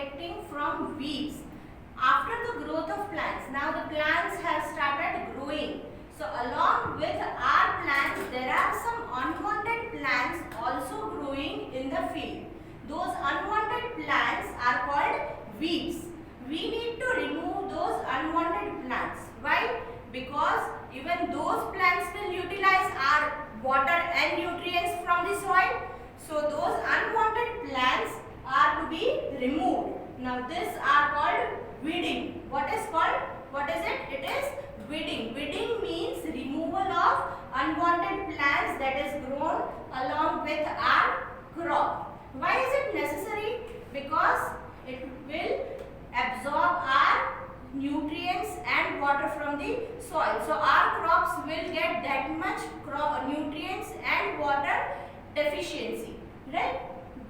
protecting from weeds. After the growth of plants, now the plants have started growing. So along with our plants, there are some unwanted plants also growing in the field. Those unwanted plants are called weeds. We need to remove those unwanted plants. Why? Because even those plants will utilize our water and nutrients from the soil. So those unwanted plants are to be removed. Now these are called weeding. What is called? What is it? It is weeding. Weeding means removal of unwanted plants that is grown along with our crop. Why is it necessary? Because it will absorb our nutrients and water from the soil. So our crops will get that much nutrients and water deficiency. Right?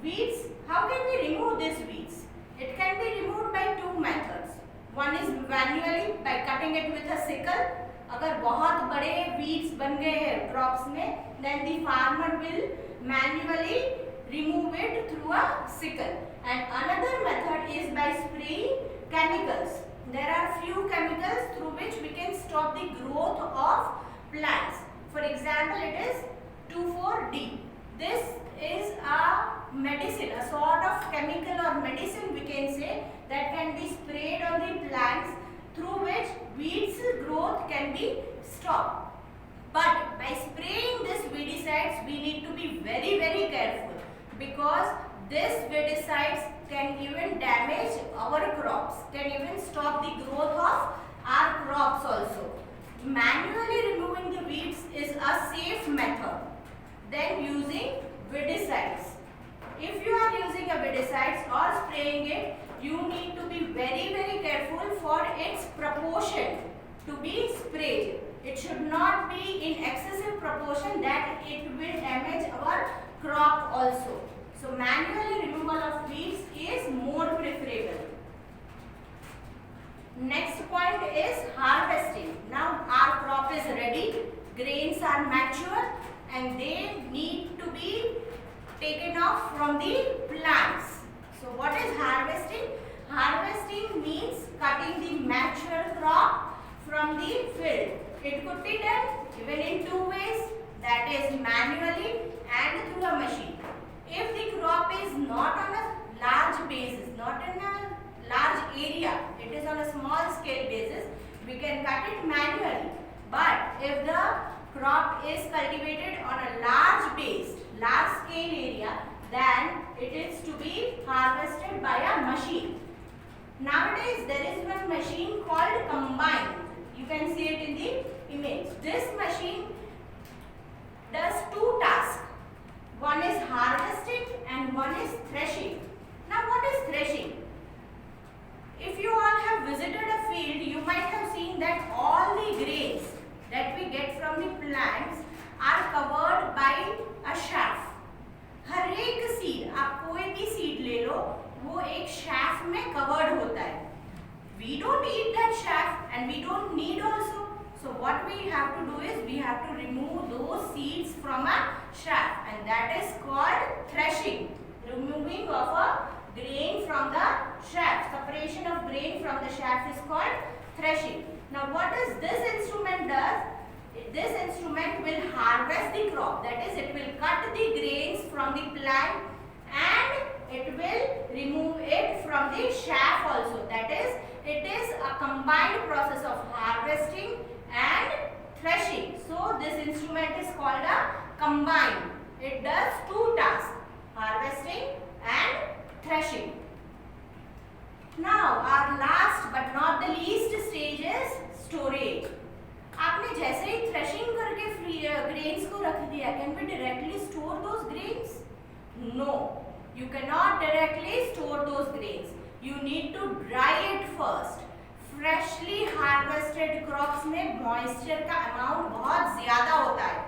Weeds, how can we remove these weeds? It can be removed by two methods. One is manually by cutting it with a sickle. अगर बहुत बड़े weeds बन गए हैं crops में, then the farmer will manually remove it through a sickle. And another method is by spraying chemicals. There are few chemicals through which we can stop the growth of plants. For example, it is 2,4-D. This is a medicine, a sort of chemical or medicine we can say that can be sprayed on the plants through which weeds growth can be stopped. But by spraying this weedicides, we need to be very, very careful because this weedicides can even damage our crops, can even stop the growth of our crops also. Manually removing the weeds is a safe method than using weedicides. If you are using a weedicides or spraying it, you need to be very, very careful for its proportion to be sprayed. It should not be in excessive proportion that it will damage our crop also. So manually removal of weeds is more preferable. Next point is harvesting. Now our crop is ready, grains are mature and they need to be taken off from the plants. So what is harvesting? Harvesting means cutting the mature crop from the field. It could be done even in two ways, that is manually and through a machine. If the crop is not on a large basis, not in a large area, it is on a small scale basis, we can cut it manually. But if the crop is cultivated on a large base, large scale area, then it is to be harvested by a machine. Nowadays there is one machine called combine. You can see it in the image. This machine does two tasks. One is harvesting and one is threshing. Now what is threshing? If you all have visited a field, you might have seen that all the grains that we get from the plants are covered by a chaff. हर एक seed, आप कोई भी seed ले लो, वो एक chaff में covered होता है. We don't eat that chaff and we don't need also. So what we have to do is we have to remove those seeds from a chaff, and that is called threshing. Removing of a grain from the chaff. Separation of grain from the chaff is called threshing. Now what does this instrument does? This instrument will harvest the crop. That is, it will cut the grains from the plant and it will remove it from the chaff also. That is, it is a combined process of harvesting and threshing. So this instrument is called a combine. It does two tasks, harvesting and threshing. Now our last but not the least stage is storage. आपने जैसे ही threshing करके grains को रख दिया, can we directly store those grains? No, you cannot directly store those grains. You need to dry it first. Freshly harvested crops में moisture का amount बहुत ज़्यादा होता है.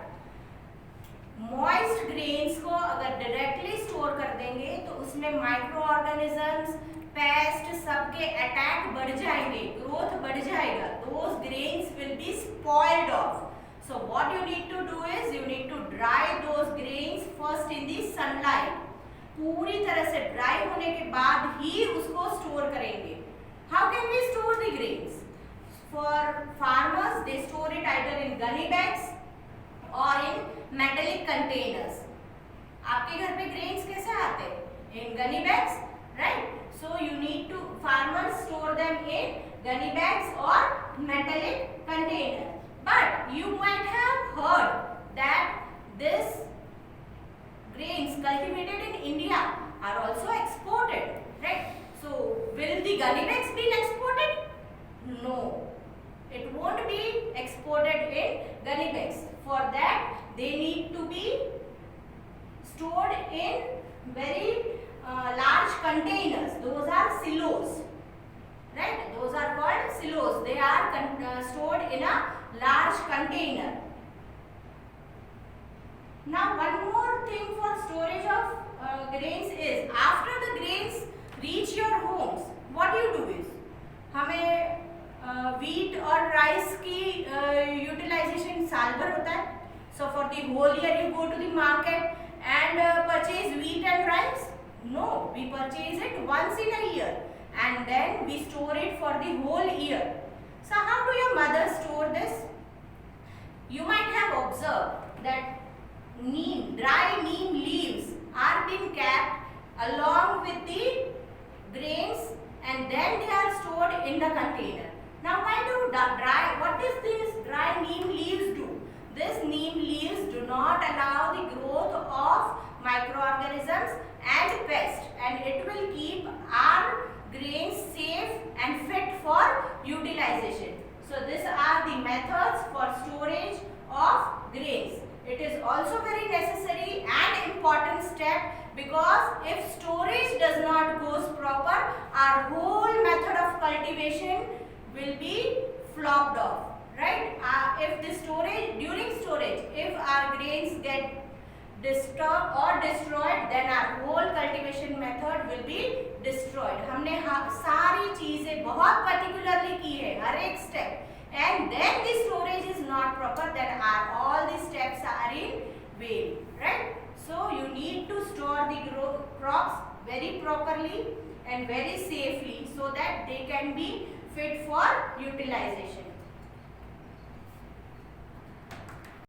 Moist grains को अगर directly store कर देंगे तो उसमें microorganisms, पेस्ट सबके अटैक बढ़ जाएंगे, ग्रोथ बढ़ जाएगा. Those grains will be spoiled off. So what you need to do is you need to dry those grains first in the sunlight. पूरी तरह से ड्राई होने के बाद ही उसको स्टोर करेंगे. How can we store the grains? For farmers they store it either in gunny bags or in metallic containers. आपके घर पे ग्रेन्स कैसे आते हैं? In gunny bags, right? So you need to farmers store them in gunny bags or metallic container. But you might have heard that this grains cultivated in India are also exported, right? So will the gunny bags be exported? No, it won't be exported in gunny bags. For that they need to be stored in very large containers. Those are silos, right? Those are called silos. They are stored in a large container. Now one more thing for storage of grains is, after the grains reach your homes, what you do is, हमें wheat और rice की utilization साल भर होता है. So for the whole year you go to the market and purchase wheat and rice. No, we purchase it once in a year and then we store it for the whole year. So how do your mother store this? You might have observed that dry neem leaves are being kept along with the grains and then they are stored in the container. Now what does this dry neem leaves do? This neem leaves do not allow the growth of microorganisms and pests, and it will keep our grains safe and fit for utilization. So these are the methods for storage of grains. It is also very necessary and important step, because if storage does not goes proper, our whole method of cultivation will be flopped off, right? If the storage, during storage, if our grains get disturbed or destroyed, then our whole cultivation method will be destroyed. हमने सारी चीजें बहुत particularly की है, हर एक step, and then the storage is not proper, then all the steps are in vain, right? So you need to store the crops very properly and very safely so that they can be fit for utilization.